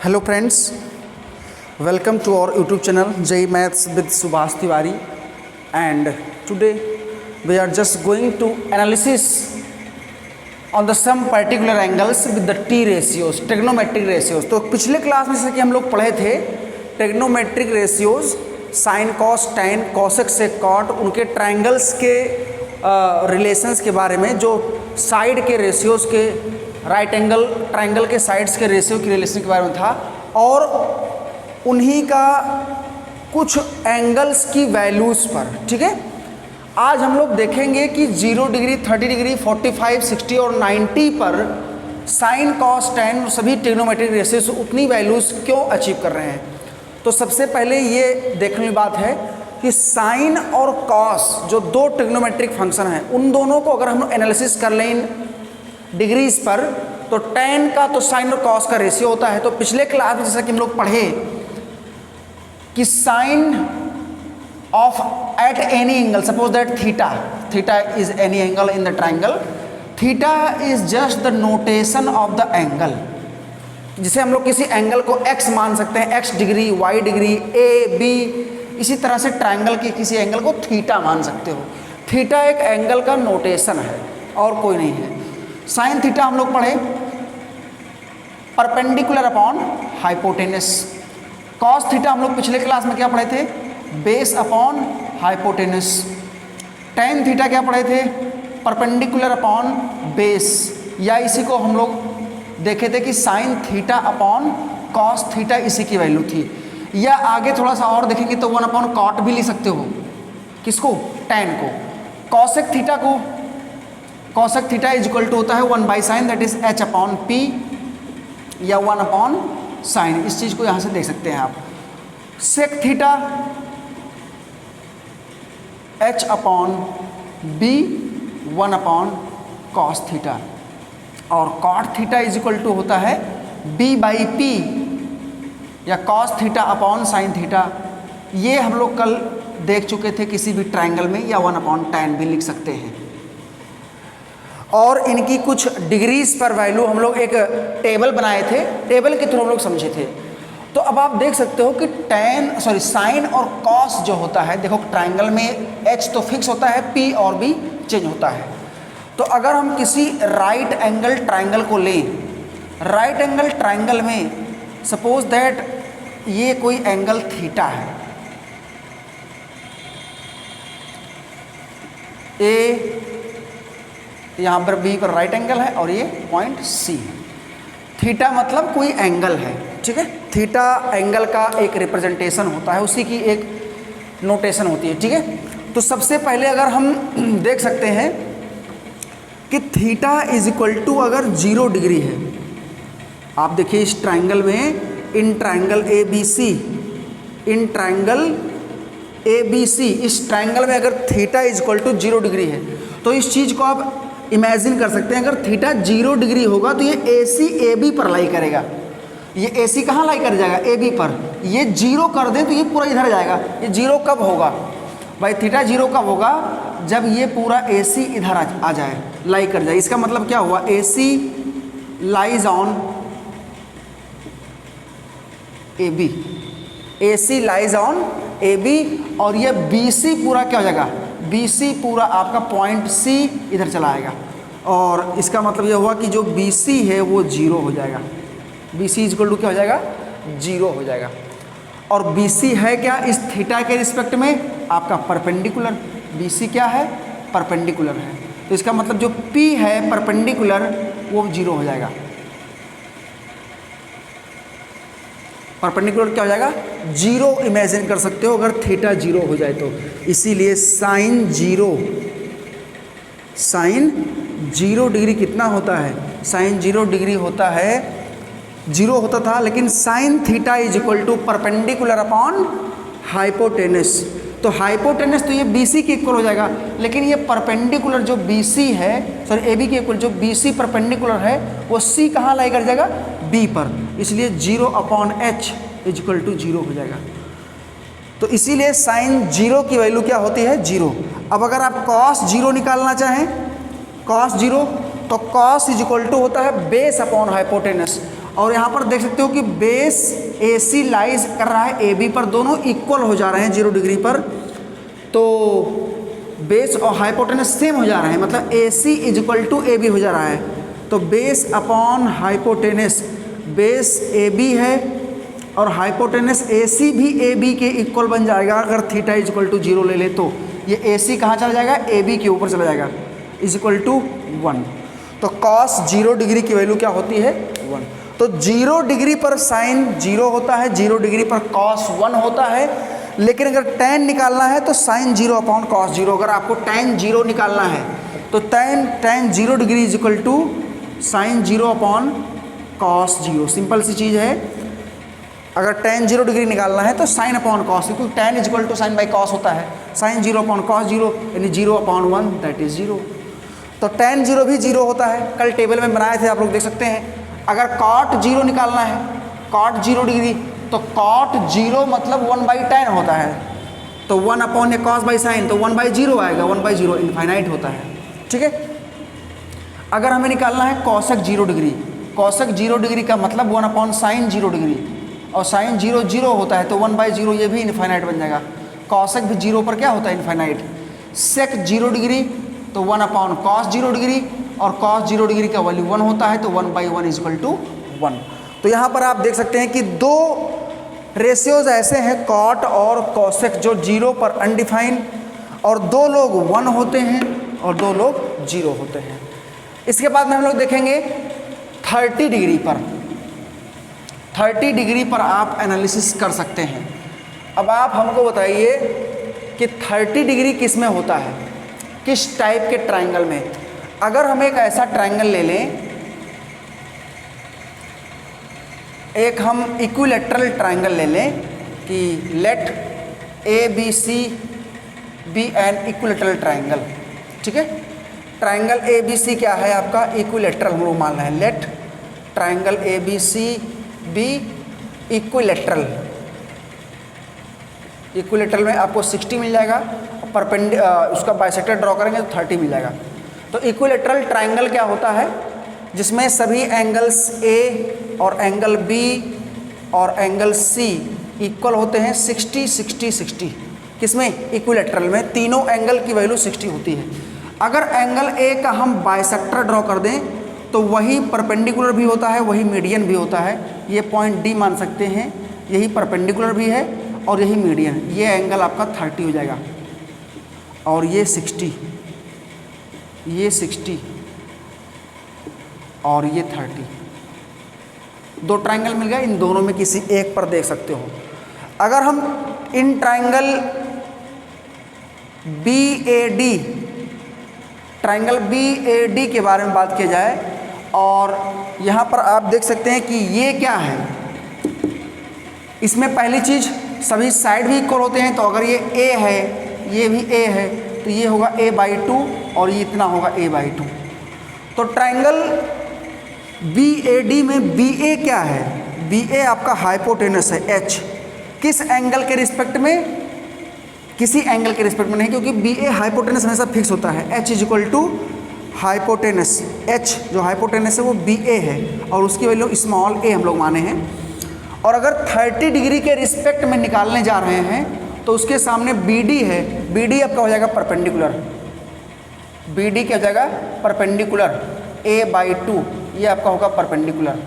Hello friends, welcome to our YouTube channel JEE Maths with Subhash Tiwari, and today we are just going to analysis on the some particular angles with the T ratios, trigonometric ratios। तो पिछले class में जैसे कि हम लोग पढ़े थे trigonometric ratios, sine cos tan cosec sec cot, उनके ट्रायंगल्स के रिलेशंस के बारे में, जो साइड के रेशियोज़ के राइट एंगल ट्रायंगल के साइड्स के रेशियो के रिलेशन के बारे में था, और उन्हीं का कुछ एंगल्स की वैल्यूज़ पर। ठीक है, आज हम लोग देखेंगे कि 0 डिग्री, 30 डिग्री, 45, 60 और 90 पर साइन कॉस टैन सभी ट्रिग्नोमेट्रिक रेशियोज उतनी वैल्यूज़ क्यों अचीव कर रहे हैं। तो सबसे पहले ये देखने की बात है कि साइन और कॉस जो दो ट्रिग्नोमेट्रिक फंक्शन हैं, उन दोनों को अगर हम एनालिसिस कर लें इन डिग्रीज पर, तो टैन का तो साइन और कॉस का रेशियो होता है। तो पिछले क्लास में जैसा कि हम लोग पढ़े कि sine of at any angle, suppose that theta is any angle in the triangle, theta is just the notation of the angle. जिसे हम लोग किसी एंगल को x मान सकते हैं, x degree, y degree, a b, इसी तरह से ट्राइंगल के किसी एंगल को थीटा मान सकते हो। थीटा एक एंगल का नोटेशन है और कोई नहीं है। साइन थीटा हम लोग पढ़े perpendicular upon hypotenuse. Cos theta हम लोग पिछले क्लास में क्या पढ़े थे, base upon hypotenuse. Tan theta क्या पढ़े थे, परपेंडिकुलर अपॉन बेस, या इसी को हम लोग देखे थे कि sine theta upon cos theta इसी की वैल्यू थी। या आगे थोड़ा सा और देखेंगे तो 1 अपॉन कॉट भी लिख सकते हो। किसको, टैन को। कॉसेक थीटा को, cosec theta is equal to होता है 1 by sine, that is h upon p, या 1 अपॉन साइन। इस चीज़ को यहाँ से देख सकते हैं आप। Sec theta h upon b, 1 upon cos theta, और cot theta is equal to होता है b बाई p, या cos theta upon sine theta. ये हम लोग कल देख चुके थे किसी भी ट्रायंगल में, या 1 अपॉन टैन भी लिख सकते हैं। और इनकी कुछ डिग्रीज पर वैल्यू हम लोग एक टेबल बनाए थे, टेबल के थ्रू हम लोग समझे थे। तो अब आप देख सकते हो कि साइन और कॉस जो होता है, देखो ट्रायंगल में h तो फिक्स होता है, p और b चेंज होता है। तो अगर हम किसी राइट एंगल ट्रायंगल को लें, राइट एंगल ट्रायंगल में सपोज दैट ये कोई एंगल थीटा है, ए यहाँ पर बी पर राइट एंगल है, और ये पॉइंट सी है। थीटा मतलब कोई एंगल है। ठीक है, थीटा एंगल का एक रिप्रेजेंटेशन होता है, उसी की एक नोटेशन होती है। ठीक है, तो सबसे पहले अगर हम देख सकते हैं कि थीटा इज इक्वल टू अगर 0 डिग्री है, आप देखिए इस ट्रायंगल में, in triangle A B C, in triangle A B C, इस ट्रायंगल में अगर theta is equal to 0 degree है, तो इस चीज़ को आप इमेजिन कर सकते हैं, अगर थीटा 0 डिग्री होगा तो ये ए सी ए बी पर लाई करेगा। ये ए सी कहाँ लाई कर जाएगा, ए बी पर। ये 0 कर दें तो ये पूरा इधर जाएगा। ये 0 कब होगा भाई, थीटा 0 कब होगा, जब ये पूरा ए सी इधर आ जाए, लाई कर जाए। इसका मतलब क्या हुआ, A C lies on A B, A C lies on A B, और ये बी सी पूरा क्या हो जाएगा, बी सी पूरा आपका पॉइंट सी इधर चला आएगा। और इसका मतलब यह हुआ कि जो बी सी है वो 0 हो जाएगा। B C is equal to क्या हो जाएगा, 0 हो जाएगा। और बी सी है क्या, इस थीटा के रिस्पेक्ट में आपका परपेंडिकुलर। बी सी क्या है, परपेंडिकुलर है। तो इसका मतलब जो P है परपेंडिकुलर, वो 0 हो जाएगा। परपेंडिकुलर क्या हो जाएगा, 0 इमेजिन कर सकते हो अगर थीटा 0 हो जाए तो। इसीलिए साइन 0 डिग्री कितना होता है, साइन 0 डिग्री होता है, 0 होता था, लेकिन sine theta is equal to perpendicular upon hypotenuse. तो हाइपोटेनस तो ये BC के इक्वल हो जाएगा, लेकिन ये परपेंडिकुलर जो BC है, सॉरी AB के इक्वल जो BC परपेंडिकुलर है, वो C कहाँ लाई कर जाएगा, B पर। इसलिए 0 upon h is equal to 0 हो जाएगा। तो इसीलिए साइन 0 की वैल्यू क्या होती है, 0। अब अगर आप cos 0 निकालना चाहें, cos 0, तो cos इज इक्वल टू होता है बेस अपॉन हाइपोटेनस। और यहाँ पर देख सकते हो कि बेस AC लाइज कर रहा है AB पर, दोनों इक्वल हो जा रहे हैं 0 डिग्री पर। तो बेस और हाइपोटेनस सेम हो जा रहे हैं, मतलब AC is equal to AB हो जा रहा है। तो base upon hypotenuse, base AB है और हाइपोटेनस AC भी AB के इक्वल बन जाएगा अगर थीटा इज इक्वल टू 0 ले ले तो। ये AC कहाँ चला जाएगा, AB के ऊपर चला जाएगा, इज इक्वल टू 1। तो कॉस 0 डिग्री की वैल्यू क्या होती है, 1। तो 0 डिग्री पर साइन 0 होता है, 0 डिग्री पर कॉस 1 होता है। लेकिन अगर tan निकालना है तो साइन 0 अपॉन कॉस 0। अगर आपको tan 0 निकालना है तो tan 0 degree is equal to sine 0 upon cos 0। Simple सी चीज़ है। अगर tan 0 डिग्री निकालना है तो साइन अपॉन कॉस, क्योंकि tan is equal to sine by cos होता है। साइन 0 अपॉन कॉस 0 यानी 0 अपॉन 1 दैट इज 0। तो tan 0 भी 0 होता है, कल टेबल में बनाए थे आप लोग देख सकते हैं। अगर cot 0 निकालना है, cot 0 डिग्री, तो cot 0 मतलब 1 बाई tan होता है। तो 1 अपॉन या cos बाई साइन, तो 1 बाई 0 आएगा, 1 बाई 0 इनफाइनाइट होता है, ठीक है। अगर हमें निकालना है cosec 0 डिग्री, cosec 0 डिग्री का मतलब 1 अपॉन साइन 0 डिग्री, और साइन 0 0 होता है तो 1 बाई 0 ये भी इनफाइनाइट बन जाएगा। cosec भी 0 पर क्या होता है, इनफाइनाइट। sec 0 डिग्री तो 1 अपॉन cos 0 डिग्री, और cos 0 डिग्री का वैल्यू 1 होता है तो 1 बाई 1 इज इक्वल टू 1। तो यहाँ पर आप देख सकते हैं कि दो रेशियोज ऐसे हैं cot और cosec जो 0 पर अनडिफाइन, और दो लोग 1 होते हैं और दो लोग 0 होते हैं। इसके बाद में हम लोग देखेंगे 30 डिग्री पर। 30 डिग्री पर आप एनालिसिस कर सकते हैं। अब आप हमको बताइए कि 30 डिग्री किस में होता है, किस टाइप के ट्रायंगल में। अगर हम एक ऐसा ट्रायंगल ले लें, एक हम इक्विलैटरल ट्रायंगल ले लें कि let ABC be an equilateral triangle, ठीक है। ट्रायंगल ABC क्या है आपका, इक्विलैटरल हम लोग मान रहे हैं। Let triangle ABC be equilateral. Equilateral में आपको 60 मिल जाएगा, उसका बाइसेक्टर ड्रॉ करेंगे तो 30 मिल जाएगा। तो इक्विलैटरल ट्रायंगल क्या होता है, जिसमें सभी एंगल्स A और एंगल B और एंगल C इक्वल होते हैं 60 60 60। किसमें, इक्विलैटरल में तीनों एंगल की वैल्यू 60 होती है। अगर एंगल A का हम बाइसेक्टर ड्रॉ कर दें तो वही परपेंडिकुलर भी होता है, वही मीडियन भी होता है। ये पॉइंट D मान सकते हैं, यही परपेंडिकुलर भी है और यही मीडियन। ये एंगल आपका 30 हो जाएगा, और ये 60, ये 60 और ये 30। दो ट्रायंगल मिल गए, इन दोनों में किसी एक पर देख सकते हो। अगर हम इन ट्रायंगल BAD के बारे में बात की जाए, और यहाँ पर आप देख सकते हैं कि ये क्या है। इसमें पहली चीज़, सभी साइड भी इक्वल होते हैं। तो अगर ये A है, ये भी A है, तो ये होगा A/2 और ये इतना होगा A/2। तो ट्रायंगल BAD में BA क्या है, BA आपका हाइपोटेनस है H। किस एंगल के रिस्पेक्ट में, किसी एंगल के रिस्पेक्ट में नहीं, क्योंकि BA हाइपोटेनस हमेशा फिक्स होता है। H is equal to hypotenuse, H जो हाइपोटेनस है वो BA है और उसकी वैल्यू स्मॉल a हम लोग माने हैं। और अगर 30 डिग्री के रिस्पेक्ट में निकालने जा रहे हैं तो उसके सामने BD है, BD आपका हो जाएगा परपेंडिकुलर, BD क्या हो जाएगा परपेंडिकुलर, A/2 ये आपका होगा परपेंडिकुलर।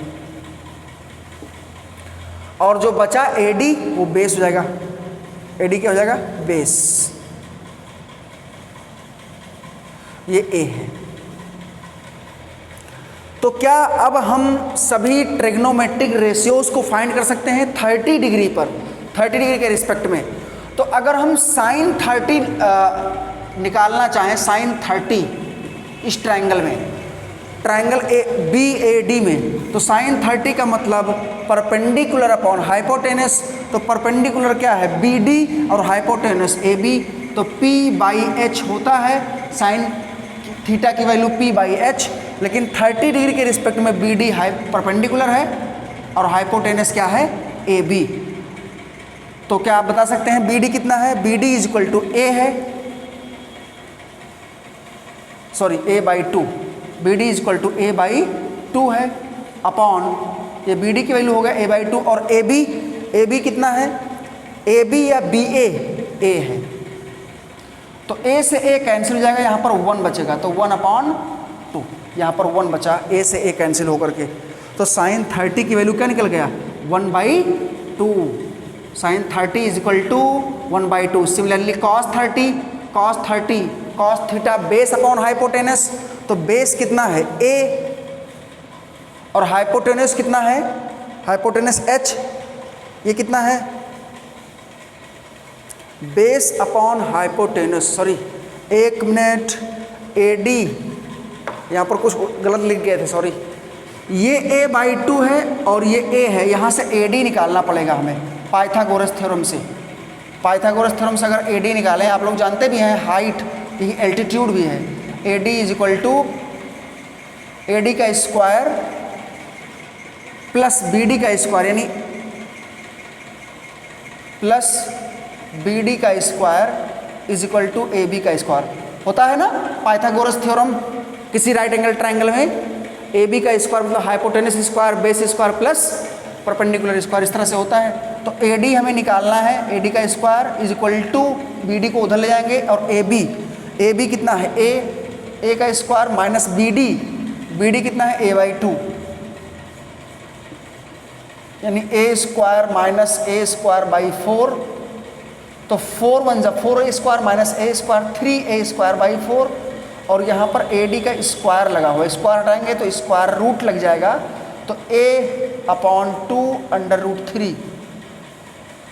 और जो बचा AD वो बेस हो जाएगा, AD क्या हो जाएगा बेस, ये A है। तो क्या अब हम सभी ट्रिग्नोमेट्रिक रेशियोज को फाइंड कर सकते हैं 30 डिग्री पर, 30 डिग्री के रिस्पेक्ट में। तो अगर हम साइन 30 निकालना चाहें, साइन 30 इस ट्रायंगल में, ट्रायंगल BAD में, तो साइन 30 का मतलब परपेंडिकुलर अपॉन हाइपोटेनस। तो परपेंडिकुलर क्या है BD और हाइपोटेनस AB, तो P/H होता है। साइन थीटा की वैल्यू P/H, लेकिन 30 डिग्री के रिस्पेक्ट में BD परपेंडिकुलर है और हाइपोटेनस क्या है AB। तो क्या आप बता सकते हैं BD कितना है, BD is equal to A है, sorry A/2, BD is equal to A/2 है अपॉन ये बी डी की वैल्यू हो गया a/2 और ए बी कितना है, ए बी या बी ए है, तो a से a कैंसिल हो जाएगा, यहाँ पर 1 बचेगा, तो 1/2, यहाँ पर 1 बचा, a से a कैंसिल होकर के, तो साइन 30 की वैल्यू क्या निकल गया 1/2, sine 30 is equal to 1/2। Similarly cos theta base upon hypotenuse, तो बेस कितना है a और हाइपोटेनस कितना है, हाइपोटेनस h, ये कितना है बेस अपॉन हाइपोटेनस, सॉरी एक मिनट, AD यहाँ पर कुछ गलत लिख गए थे, सॉरी, ये a/2 है और ये a है, यहाँ से AD निकालना पड़ेगा हमें पाइथागोरस थ्योरम से। पाइथागोरस थ्योरम से अगर AD निकालें, आप लोग जानते भी हैं हाइट, ये एल्टीट्यूड भी है, AD is equal to AD का स्क्वायर प्लस BD का स्क्वायर, यानी प्लस BD का square is equal to AB का स्क्वायर, होता है ना पाइथागोरस थ्योरम किसी राइट एंगल ट्रायंगल में, AB का स्क्वायर मतलब hypotenuse square base square plus perpendicular square, इस तरह से होता है। तो AD हमें निकालना है, AD का square is equal to BD को उधर ले जाएंगे और AB कितना है A का स्क्वायर माइनस BD कितना है a/2, यानी a² माइनस a²/4, तो 4 1 जा 4a² माइनस a² 3a²/4, और यहाँ पर AD का स्क्वायर लगा हुआ है, स्क्वायर हटाएंगे तो स्क्वायर रूट लग जाएगा, तो a/2√3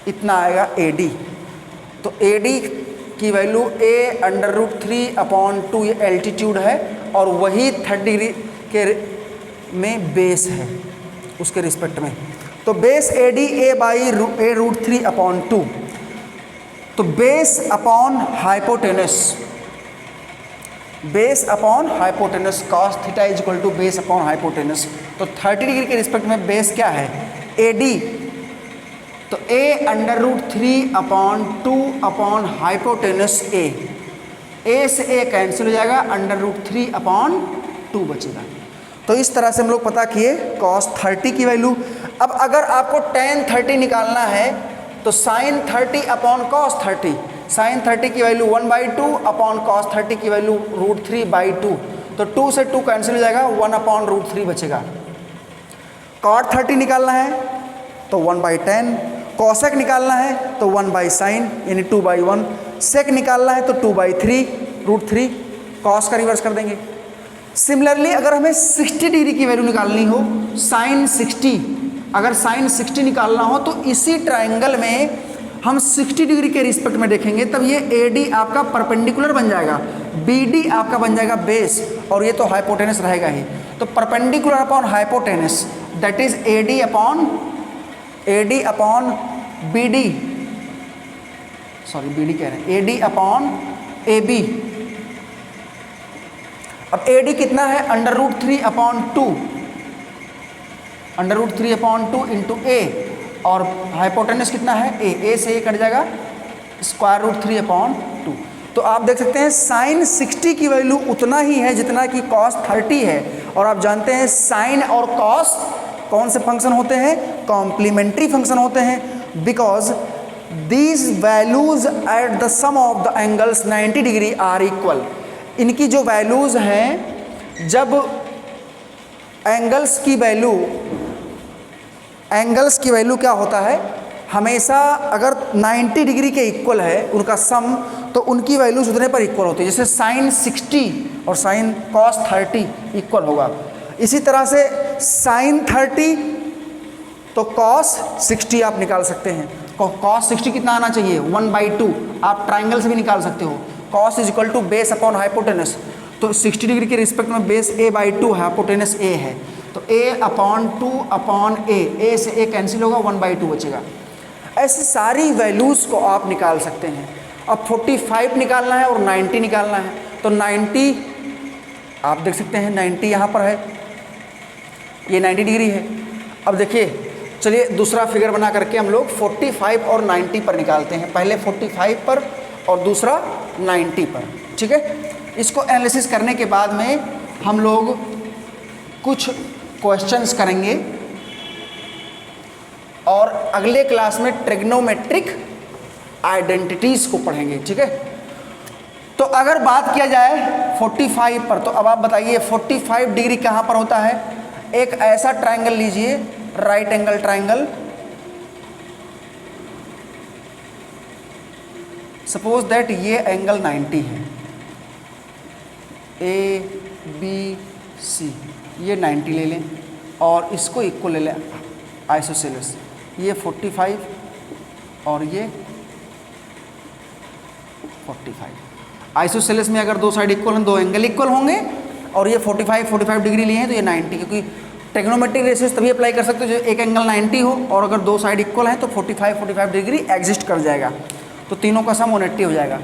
इतना आएगा AD। तो AD की वैल्यू a√3/2, ये एल्टीट्यूड है और वही 30 डिग्री के में बेस है उसके रिस्पेक्ट में, तो बेस AD a/√3/2, तो base upon hypotenuse cos theta is equal to base upon hypotenuse, तो 30 डिग्री के रिस्पेक्ट में बेस क्या है AD, तो a√3/2 हाइपोटेनस A से A कैंसिल हो जाएगा, √3/2 बचेगा। तो इस तरह से हम लोग पता किए cos 30 की वैल्यू। अब अगर आपको tan 30 निकालना है तो sin 30/cos 30, sin 30 की वैल्यू 1/2/cos 30 की वैल्यू √3/2, तो 2 से 2 कैंसिल हो जाएगा, 1/√3 बचेगा। cot 30 निकालना है तो 1/10, cosec निकालना है तो 1/sin यानी 2/1, sec निकालना है तो 2/3 cos का रिवर्स कर देंगे। सिमिलरली अगर हमें 60 डिग्री की वैल्यू निकालनी हो, sin 60, अगर sin 60 निकालना हो तो इसी ट्रायंगल में हम 60 डिग्री के रिस्पेक्ट में देखेंगे, तब ये AD आपका परपेंडिकुलर बन जाएगा, BD आपका बन जाएगा बेस, और ये तो हाइपोटेनस रहेगा ही, तो perpendicular upon hypotenuse that is AD upon BD, sorry BD कह रहे हैं, AD अपॉन AB। अब AD कितना है √3/2 इंटू A, और हाइपोटेनस कितना है A से A कट जाएगा, √3/2। तो आप देख सकते हैं sin 60 की वैल्यू उतना ही है जितना कि cos 30 है, और आप जानते हैं sin और cos कौन से फंक्शन होते हैं, कॉम्प्लीमेंट्री फंक्शन होते हैं, because these values at the sum of the angles 90 degree are equal. इनकी जो वैल्यूज हैं, जब एंगल्स की वैल्यू क्या होता है, हमेशा अगर 90 डिग्री के इक्वल है उनका सम, तो उनकी वैल्यूज उतने पर इक्वल होती है, जैसे sin 60 और sin cos 30 इक्वल होगा। इसी तरह से sin 30 तो cos 60 आप निकाल सकते हैं, cos 60 कितना आना चाहिए 1/2, आप ट्राइंगल से भी निकाल सकते हो, cos is equal to base upon hypotenuse, तो 60 डिग्री के रिस्पेक्ट में बेस a/2 है, हाइपोटेनस a है, तो a/2/a से a कैंसिल होगा, 1/2 बचेगा। ऐसी सारी वैल्यूज़ को आप निकाल सकते हैं। अब 45 निकालना है और 90 निकालना है, तो 90 आप देख सकते हैं 90 यहाँ पर है, ये 90 डिग्री है। अब देखिए, चलिए दूसरा फिगर बना करके हम लोग 45 और 90 पर निकालते हैं, पहले 45 पर और दूसरा 90 पर, ठीक है। इसको एनालिसिस करने के बाद में हम लोग कुछ क्वेश्चंस करेंगे और अगले क्लास में ट्रिग्नोमेट्रिक आइडेंटिटीज को पढ़ेंगे, ठीक है। तो अगर बात किया जाए 45 पर, तो अब आप बताइए 45 डिग्री कहाँ पर होता है। एक ऐसा ट्रायंगल लीजिए, right angle triangle, suppose that ये एंगल 90 है, ABC, ये 90 ले लें और इसको इक्वल ले लें आइसोसेलेस, ये 45 और ये 45। आइसोसेलेस में अगर दो साइड इक्वल हैं, दो एंगल इक्वल होंगे, और ये 45 डिग्री लिए हैं तो ये 90, क्योंकि ट्रिग्नोमेट्रिक रेशियोज तभी अप्लाई कर सकते हो जो एक एंगल 90 हो और अगर दो साइड इक्वल हैं तो 45 डिग्री एग्जिस्ट कर जाएगा, तो तीनों का सम 180 हो जाएगा।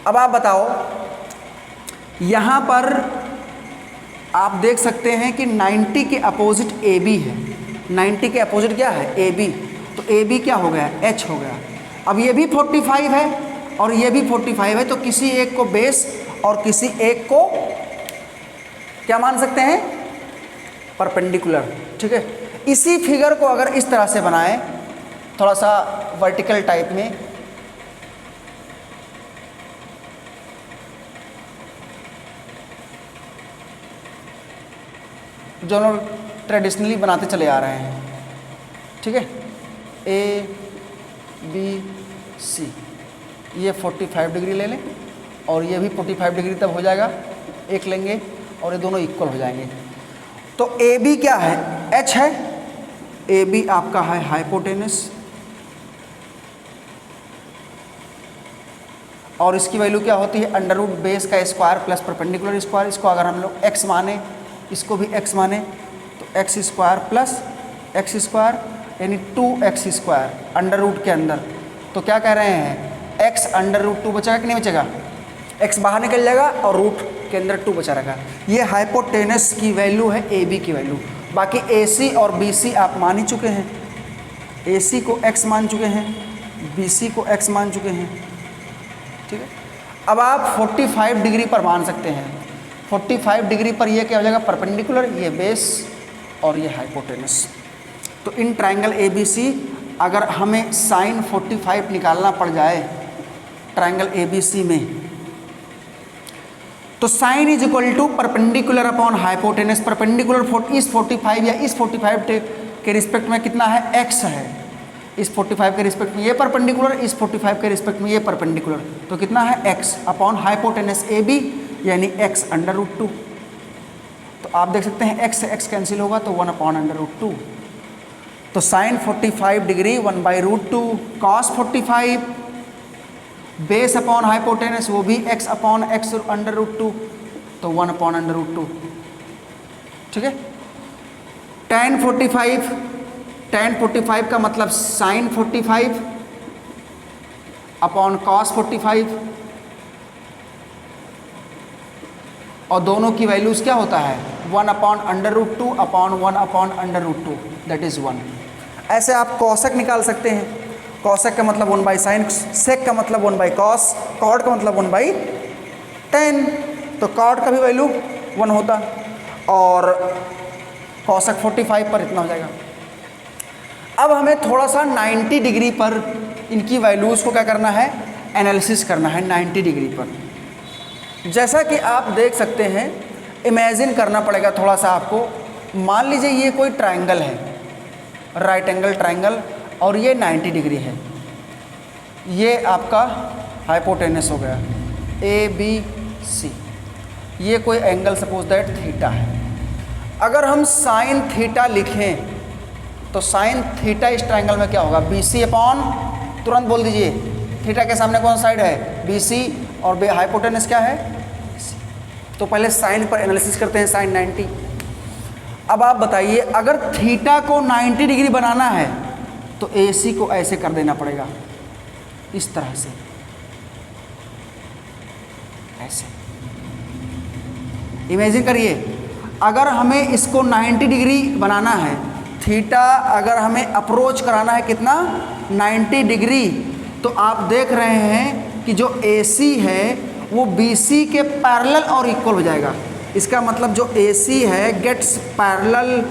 अब आप बताओ, यहाँ पर आप देख सकते हैं कि 90 के अपोजिट AB है। 90 के अपोजिट क्या है? AB। तो AB क्या हो गया? H हो गया। अब ये भी 45 है और ये भी 45 है, तो किसी एक को बेस और किसी एक को क्या मान सकते हैं? परपेंडिकुलर, ठीक है। इसी फिगर को अगर इस तरह से बनाएं, थोड़ा सा वर्टिकल टाइप में, जो लोग ट्रेडिशनली बनाते चले आ रहे हैं, ठीक है, ABC, ये 45 डिग्री ले लें और ये भी 45 डिग्री तब हो जाएगा, एक लेंगे और ये दोनों इक्वल हो जाएंगे। तो AB क्या है? H है। AB आपका है हाइपोटेनस और इसकी वैल्यू क्या होती है? अंडर रूट बेस का स्क्वायर प्लस परपेंडिकुलर स्क्वायर। इसको अगर हम लोग x माने, इसको भी x माने, तो x square plus x square यानी 2x स्क्वायर अंडर रूट के अंदर। तो क्या कह रहे हैं? x अंडर रूट 2 बचेगा कि नहीं बचेगा? x बाहर निकल जाएगा और रूट के अंदर 2 बचा रहेगा। ये हाइपोटेनस की वैल्यू है, AB की वैल्यू। बाकी AC और BC आप मान ही चुके हैं। AC को x मान चुके हैं, BC को x मान चुके हैं, ठीक है। अब आप 45 डिग्री पर मान सकते हैं। 45 डिग्री पर ये क्या हो जाएगा? परपेंडिकुलर, ये बेस और ये हाइपोटेनस। तो इन ट्रायंगल ABC अगर हमें साइन 45 निकालना पड़ जाए ट्रायंगल ABC में, तो sine is equal to perpendicular upon hypotenuse. Perpendicular इस 45 या इस 45 के रिस्पेक्ट में कितना है? x है। इस 45 के रिस्पेक्ट में ये परपेंडिकुलर, इस 45 के रिस्पेक्ट में ये परपेंडिकुलर, तो कितना है? x अपॉन हाइपोटेनस AB यानी x अंडर रूट 2। तो आप देख सकते हैं x से x कैंसिल होगा तो 1 अपॉन अंडर रूट 2। तो sine 45 degree 1/√2, cos 45 base upon hypotenuse वो भी x upon x under root 2, तो 1 अपॉन अंडर रूट 2, ठीक है। tan 45 का मतलब साइन 45 अपॉन कॉस 45, और दोनों की वैल्यूज क्या होता है? 1 upon under root 2 upon 1 upon under root 2, that is 1। ऐसे आप कॉसेक निकाल सकते हैं। कॉसेक का मतलब 1/sin, सेक का मतलब 1/cos, कॉड का मतलब 1/tan, तो कॉड का भी वैल्यू 1 होता और कॉसेक 45 पर इतना हो जाएगा। अब हमें थोड़ा सा 90 डिग्री पर इनकी वैल्यूज़ को क्या करना है? एनालिसिस करना है 90 डिग्री पर। जैसा कि आप देख सकते हैं, इमेजिन करना पड़ेगा थोड़ा सा आपको। मान लीजिए ये कोई ट्रायंगल है, राइट एंगल ट्रायंगल, और ये 90 डिग्री है। ये आपका हाइपोटेनस हो गया ABC। ये कोई एंगल सपोज दैट थीटा है। अगर हम साइन थीटा लिखें तो साइन थीटा इस ट्रायंगल में क्या होगा? BC अपॉन, तुरंत बोल दीजिए, थीटा के सामने कौन साइड है? BC, और हाइपोटेनस क्या है? तो पहले साइन पर एनालिसिस करते हैं, साइन 90। अब आप बताइए, अगर थीटा को 90 डिग्री बनाना है तो AC को ऐसे कर देना पड़ेगा, इस तरह से, ऐसे। इमेजिन करिए, अगर हमें इसको 90 डिग्री बनाना है, थीटा अगर हमें अप्रोच कराना है कितना? 90 डिग्री, तो आप देख रहे हैं कि जो AC है वो BC के पैरेलल और इक्वल हो जाएगा। इसका मतलब जो AC है गेट्स पैरेलल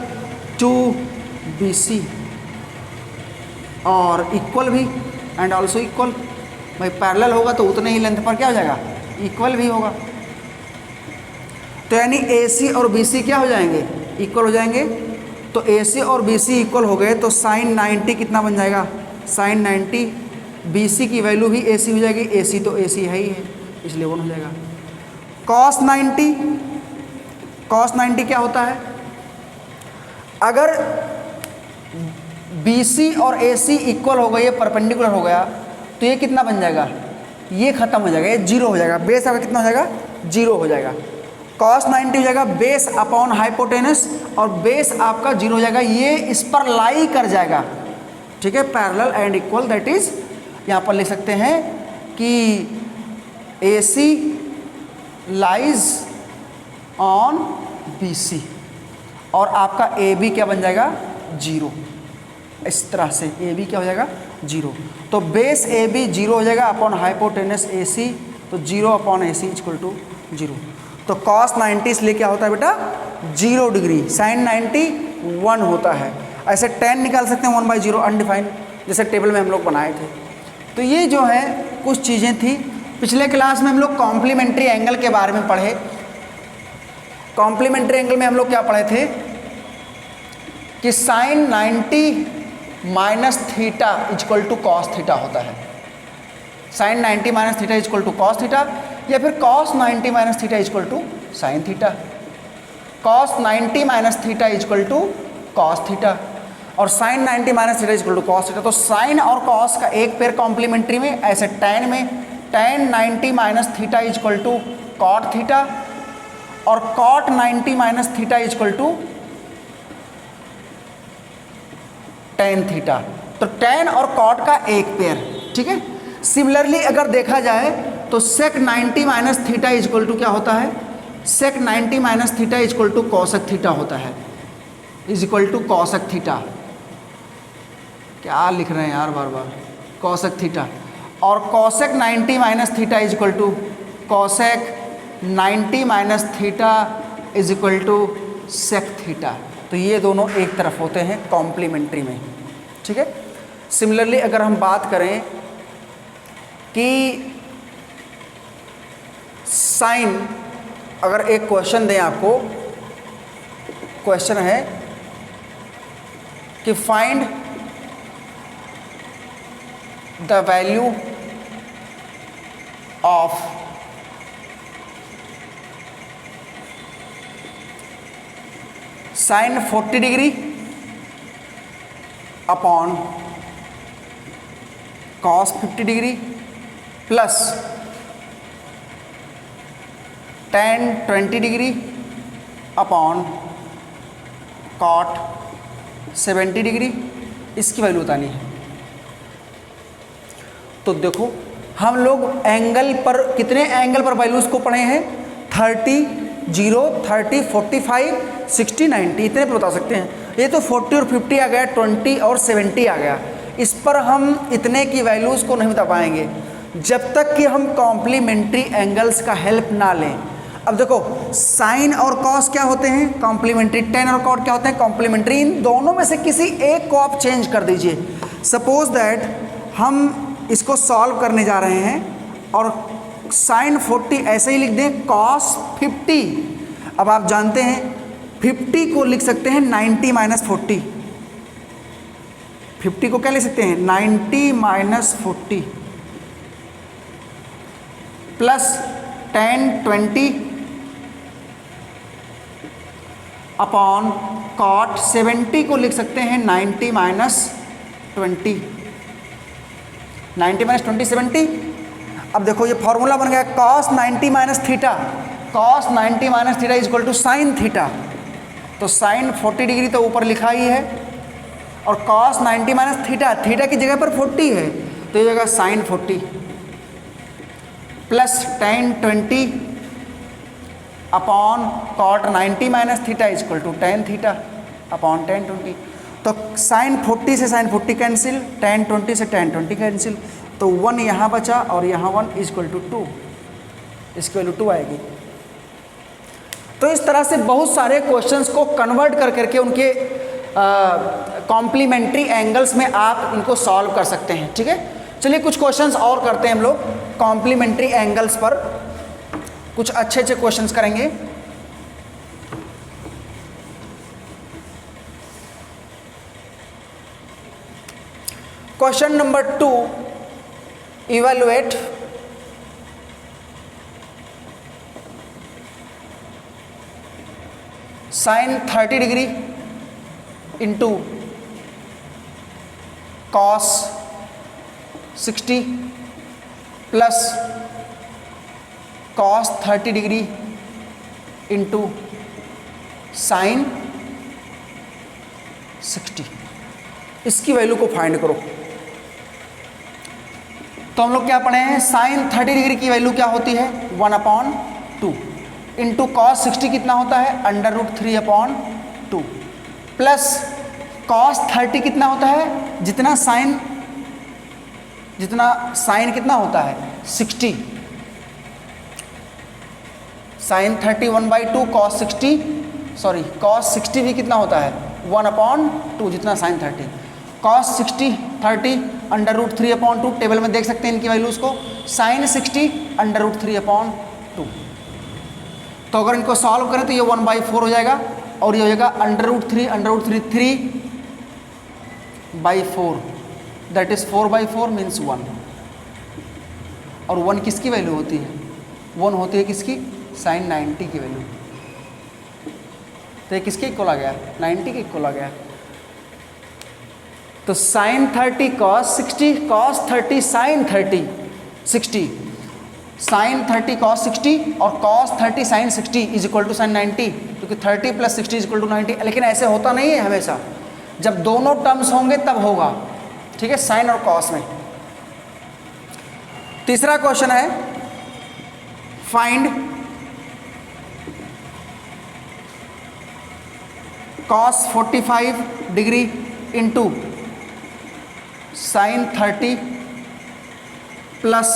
टू BC। और इक्वल भी, एंड ऑल्सो इक्वल। भाई पैरेलल होगा तो उतने ही लेंथ पर क्या हो जाएगा, इक्वल भी होगा। तो यानी AC और BC क्या हो जाएंगे, इक्वल हो जाएंगे। तो AC और BC इक्वल हो गए तो साइन 90 कितना बन जाएगा, साइन 90। BC की वैल्यू भी AC हो जाएगी, AC तो AC है ही है, इसलिए 1 हो जाएगा। cos 90, cos 90 क्या होता है, अगर BC और AC इक्वल हो गए, ये परपेंडिकुलर हो गया, तो ये कितना बन जाएगा, ये खत्म हो जाएगा, ये 0 हो जाएगा। बेस आपका कितना हो जाएगा, 0 हो जाएगा। cos 90 हो जाएगा बेस अपॉन हाइपोटेनस, और बेस आपका 0 हो जाएगा, ये इस पर लाई कर जाएगा। ठीक है, parallel and equal, that is यहाँ पर लिख सकते हैं कि AC लाइज ऑन BC, और आपका AB क्या बन जाएगा, 0। इस तरह से AB क्या हो जाएगा, 0। तो बेस AB 0 हो जाएगा अपॉन हाइपोटेनस AC, तो 0 अपॉन AC इक्वल टू 0। तो cos 90 इसलिए क्या होता है बेटा, 0 डिग्री, sin 90 1 होता है। ऐसे tan निकाल सकते हैं 1/0 अनडिफाइंड, जैसे टेबल में हम लोग बनाए थे। तो ये जो है कुछ चीज़ें थी। पिछले क्लास में हम लोग कॉम्प्लीमेंट्री एंगल के बारे में पढ़े। कॉम्प्लीमेंट्री एंगल में हम लोग क्या पढ़े थे कि sin 90 minus theta equal to cos theta होता है। sin 90 minus theta equal to cos theta, या फिर cos 90 minus theta equal to sine theta. cos 90 minus theta equal to cos theta, और sin 90 minus theta equal to cos theta. तो sine और cos का एक pair complementary में, ऐसे tan में tan 90 minus theta equal to cot theta, और cot 90 minus theta equal to tan theta. तो tan और cot का एक पेयर। ठीक है, सिमिलरली अगर देखा जाए तो sec 90 minus theta equal to क्या होता है, sec 90 minus theta equal to cosec theta होता है, is equal to cosec theta. क्या लिख रहे हैं यार बार बार, cosec थीटा। और cosec 90 minus theta is equal to cosec 90 minus theta is equal to sec theta. तो ये दोनों एक तरफ होते हैं कॉम्प्लीमेंट्री में। ठीक है, सिमिलरली अगर हम बात करें कि साइन, अगर एक क्वेश्चन दें आपको, क्वेश्चन है कि find the value of sine 40 degree upon cos 50 degree plus tan 20 degree upon cot 70 degree, इसकी वैल्यू बतानी है। तो देखो हम लोग एंगल पर, कितने एंगल पर वैल्यूज को पढ़े हैं, 30, 0, 30, 45, 60, 90, इतने पर बता सकते हैं। ये तो 40 और 50 आ गया, 20 और 70 आ गया। इस पर हम इतने की वैल्यूज को नहीं बता पाएंगे जब तक कि हम कॉम्प्लीमेंट्री एंगल्स का हेल्प ना लें। अब देखो साइन और कॉस क्या होते हैं, कॉम्प्लीमेंट्री। tan और cot क्या होते हैं, कॉम्प्लीमेंट्री। इन दोनों में से किसी एक को आप चेंज कर दीजिए। सपोज दैट हम इसको सॉल्व करने जा रहे हैं और साइन 40 ऐसे ही लिख दें, cos 50। अब आप जानते हैं 50 को लिख सकते हैं 90 माइनस 40। 50 को क्या लिख सकते हैं, 90 minus 40 plus tan 20 upon cot 70 को लिख सकते हैं 90 माइनस 20। 90 माइनस 20 70। अब देखो ये फॉर्मूला बन गया cos 90 minus theta, cos 90 minus theta is equal to sine theta. तो साइन 40 डिग्री तो ऊपर लिखा ही है, और cos 90 माइनस थीटा, थीटा की जगह पर 40 है तो ये जगह sine 40 plus tan 20 upon cot 90 minus theta is equal to tan theta upon tan 20। तो साइन 40 से साइन 40 कैंसिल, tan 20 से tan 20 कैंसिल, तो 1 यहाँ बचा और यहाँ 1 इज इक्वल टू 2, इसकी वैल्यू 2 आएगी। तो इस तरह से बहुत सारे क्वेश्चंस को कन्वर्ट कर करके उनके कॉम्प्लीमेंट्री एंगल्स में आप इनको सॉल्व कर सकते हैं। ठीक है, चलिए कुछ क्वेश्चंस और करते हैं हम लोग कॉम्प्लीमेंट्री एंगल्स पर, कुछ अच्छे अच्छे क्वेश्चंस करेंगे। Question number 2, evaluate sine 30 degree into cos 60 plus cos 30 degree into sine 60, इसकी वैल्यू को फाइंड करो। तो हम लोग क्या पढ़े हैं, साइन 30 डिग्री की वैल्यू क्या होती है 1/2 इंटू कॉस 60 कितना होता है √3/2 प्लस कॉस 30 कितना होता है, जितना साइन कितना होता है 60, साइन 30 1/2 कॉस 60 भी कितना होता है 1/2 जितना साइन 30, कॉस 60 30 √3/2, टेबल में देख सकते हैं इनकी वैल्यूज़ को, साइन 60 √3/2। तो अगर इनको सॉल्व करें तो ये 1/4 हो जाएगा और ये हो जाएगा √3/4, दैट इज 4/4 मीन्स 1। और 1 किसकी वैल्यू होती है, 1 होती है किसकी, साइन 90 की वैल्यू। तो ये किसके इक्वल आ गया, 90 के इक्वल आ गया। तो sine 30 cos 60, cos 30 sine 30 60, sine 30 cos 60 और cos 30 sine 60 is equal to sine 90, क्योंकि 30 + 60 इज इक्वल टू 90। लेकिन ऐसे होता नहीं है हमेशा, जब दोनों टर्म्स होंगे तब होगा। ठीक है, साइन और कॉस में। तीसरा क्वेश्चन है, find cos 45 degree into sign 30 plus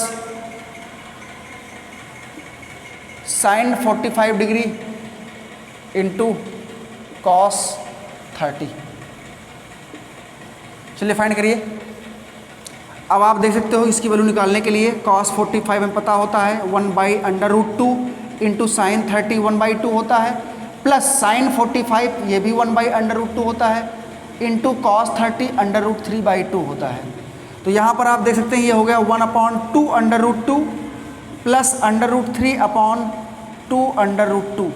sign 45 degree into cos 30। चलिए फाइंड करिए। अब आप देख सकते हो इसकी वैल्यू निकालने के लिए कॉस 45 में पता होता है 1/√2 इंटू साइन 30 1/2 होता है, प्लस साइन 45 ये भी 1/√2 होता है, इंटू कॉस 30 √3/2 होता है। तो यहाँ पर आप देख सकते हैं ये हो गया 1/2 प्लस √3/2 √2।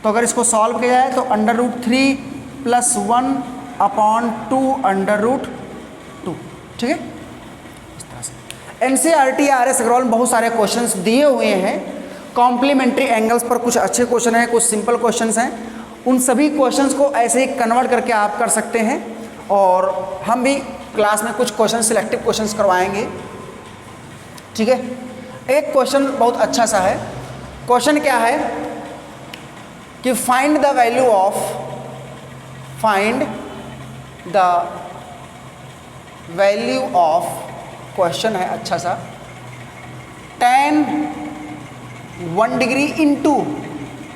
तो अगर इसको सॉल्व किया जाए तो √3 + 1/2 √2। ठीक है, इस तरह से NCERT RS अग्रवाल में बहुत सारे क्वेश्चंस दिए हुए हैं कॉम्प्लीमेंट्री एंगल्स पर। कुछ अच्छे क्वेश्चन हैं, कुछ सिंपल क्वेश्चंस हैं। उन सभी क्वेश्चंस को ऐसे ही कन्वर्ट करके आप कर सकते हैं, और हम भी क्लास में कुछ क्वेश्चन सिलेक्टिव क्वेश्चंस करवाएंगे। ठीक है, एक क्वेश्चन बहुत अच्छा सा है। क्वेश्चन क्या है कि find the value of question है अच्छा सा, tan 1 डिग्री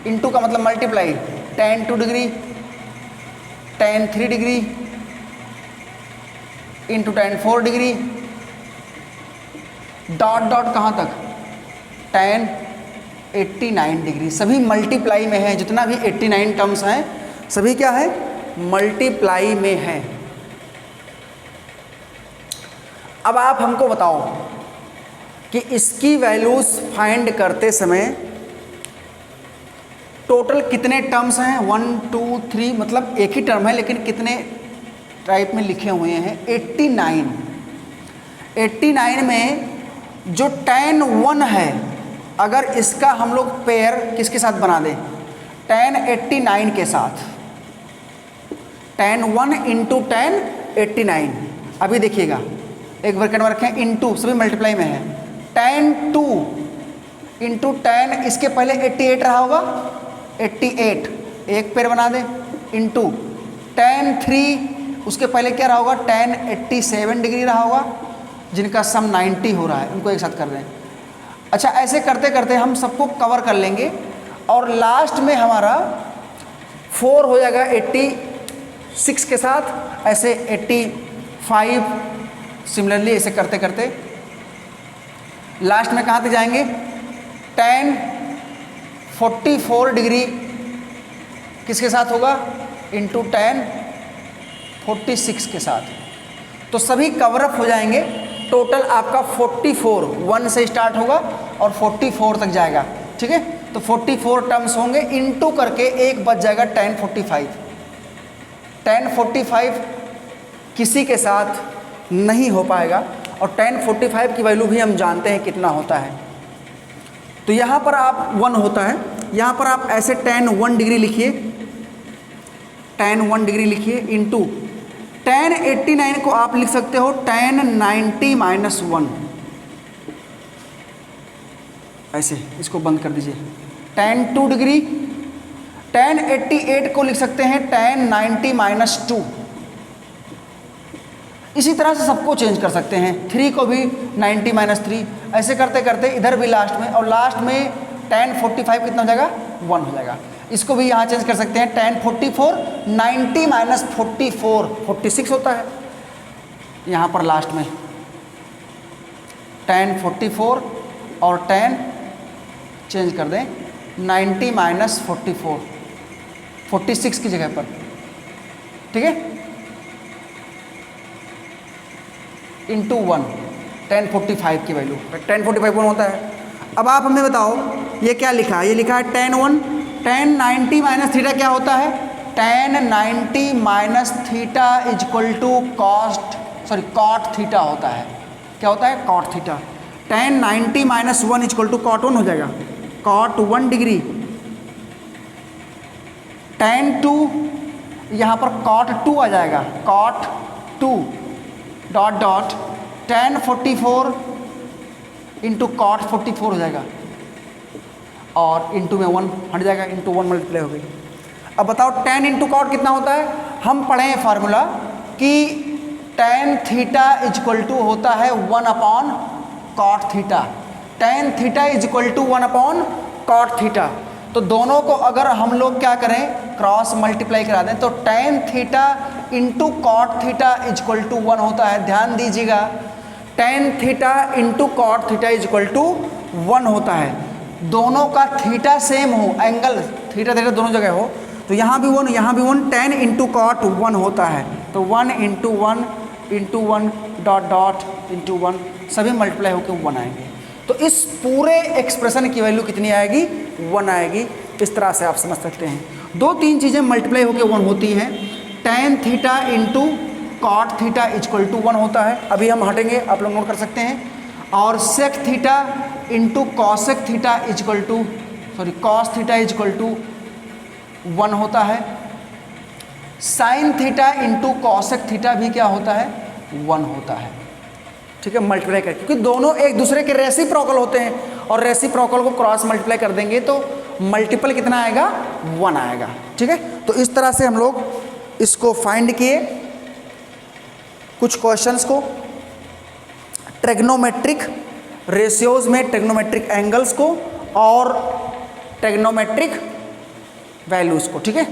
इंटू का मतलब multiply, tan 2 degree, tan 3 degree into tan 4 degree, dot कहाँ तक, tan 89 डिग्री। सभी मल्टीप्लाई में है, जितना भी 89 टर्म्स हैं सभी क्या है, मल्टीप्लाई में है। अब आप हमको बताओ कि इसकी वैल्यूज फाइंड करते समय टोटल कितने टर्म्स हैं, 1 2 3, मतलब एक ही टर्म है लेकिन कितने टाइप में लिखे हुए हैं, 89 में जो tan 1 है, अगर इसका हम लोग पेयर किसके साथ बना दें, tan 89 के साथ, tan 1 इंटू tan 89। अभी देखिएगा एक ब्रैकेट में रखें, इंटू सभी मल्टीप्लाई में है, tan 2 इंटू tan, इसके पहले 88 रहा होगा, 88 एक पेयर बना दें, इंटू tan 3 उसके पहले क्या रहा होगा, tan 87 डिग्री रहा होगा, जिनका सम 90 हो रहा है, उनको एक साथ कर रहे हैं। अच्छा, ऐसे करते करते हम सबको कवर कर लेंगे और लास्ट में हमारा 4 हो जाएगा 6 के साथ, ऐसे 85, सिमिलरली ऐसे करते करते लास्ट में कहाँ तक जाएंगे, tan 44 डिग्री किसके साथ होगा, इंटू tan 46 के साथ। तो सभी कवरअप हो जाएंगे। टोटल आपका 44 1 से स्टार्ट होगा और 44 तक जाएगा, ठीक है। तो 44 टर्म्स होंगे, इंटू करके एक बच जाएगा tan 45। tan 45 किसी के साथ नहीं हो पाएगा और tan 45 की वैल्यू भी हम जानते हैं कितना होता है। तो यहाँ पर आप 1 होता है, यहाँ पर आप ऐसे tan 1 डिग्री लिखिए, tan 1 डिग्री लिखिए, इंटू tan 89 को आप लिख सकते हो tan 90 माइनस 1, ऐसे इसको बंद कर दीजिए। tan 2 डिग्री, tan 88 को लिख सकते हैं tan 90 माइनस 2। इसी तरह से सबको चेंज कर सकते हैं, 3 को भी 90 माइनस 3, ऐसे करते करते इधर भी लास्ट में, और लास्ट में tan 45 कितना हो जाएगा, 1 हो जाएगा। इसको भी यहाँ चेंज कर सकते हैं, tan 44 90 माइनस 44 46 होता है। यहाँ पर लास्ट में tan 44 और tan चेंज कर दें 90 माइनस 44 46 की जगह पर, ठीक है, इंटू 1 tan 45 की वैल्यू, tan 45 1 होता है। अब आप हमें बताओ ये क्या लिखा है, ये लिखा है tan 1, tan 90 माइनस थीटा क्या होता है, tan 90 minus theta is equal to cot theta होता है। क्या होता है, cot theta. tan 90 minus 1 is equal to cot 1 हो जाएगा, cot 1 डिग्री। tan 2 यहाँ पर cot 2 आ जाएगा, cot 2 dot dot tan 44 into cot 44 हो जाएगा, और इंटू में 1 हट जाएगा, इंटू 1 मल्टीप्लाई हो गई। अब बताओ tan इंटू cot कितना होता है। हम पढ़े हैं फार्मूला कि tan theta is equal to होता है 1 upon cot theta, tan theta is equal to 1 upon cot theta. तो दोनों को अगर हम लोग क्या करें, क्रॉस मल्टीप्लाई करा दें, तो tan theta into cot theta is equal to 1 होता है। ध्यान दीजिएगा, tan theta into cot theta is equal to 1 होता है। दोनों का थीटा सेम हो, एंगल थीटा थीटा दोनों जगह हो, तो यहाँ भी 1 यहाँ भी 1, tan इंटू cot 1 होता है। तो 1 into 1 into 1 dot dot into 1 सभी मल्टीप्लाई होकर 1 आएंगे। तो इस पूरे एक्सप्रेशन की वैल्यू कितनी आएगी, 1 आएगी। इस तरह से आप समझ सकते हैं। 2-3 चीज़ें मल्टीप्लाई होकर 1 होती हैं। tan theta into cot theta equal to 1 होता है, अभी हम हटेंगे, आप लोग नोट कर सकते हैं। और sec theta into cosec theta equal to cos theta equal to 1 होता है। sin theta into cosec theta भी क्या होता है, 1 होता है, ठीक है, मल्टीप्लाई करके, क्योंकि दोनों एक दूसरे के रेसिप्रोकल होते हैं, और रेसिप्रोकल को क्रॉस मल्टीप्लाई कर देंगे तो मल्टीपल कितना आएगा, 1 आएगा, ठीक है। तो इस तरह से हम लोग इसको फाइंड किए, कुछ क्वेश्चंस को, ट्रिग्नोमेट्रिक रेशियोज में ट्रिग्नोमेट्रिक एंगल्स को और ट्रिग्नोमेट्रिक वैल्यूज़ को, ठीक है।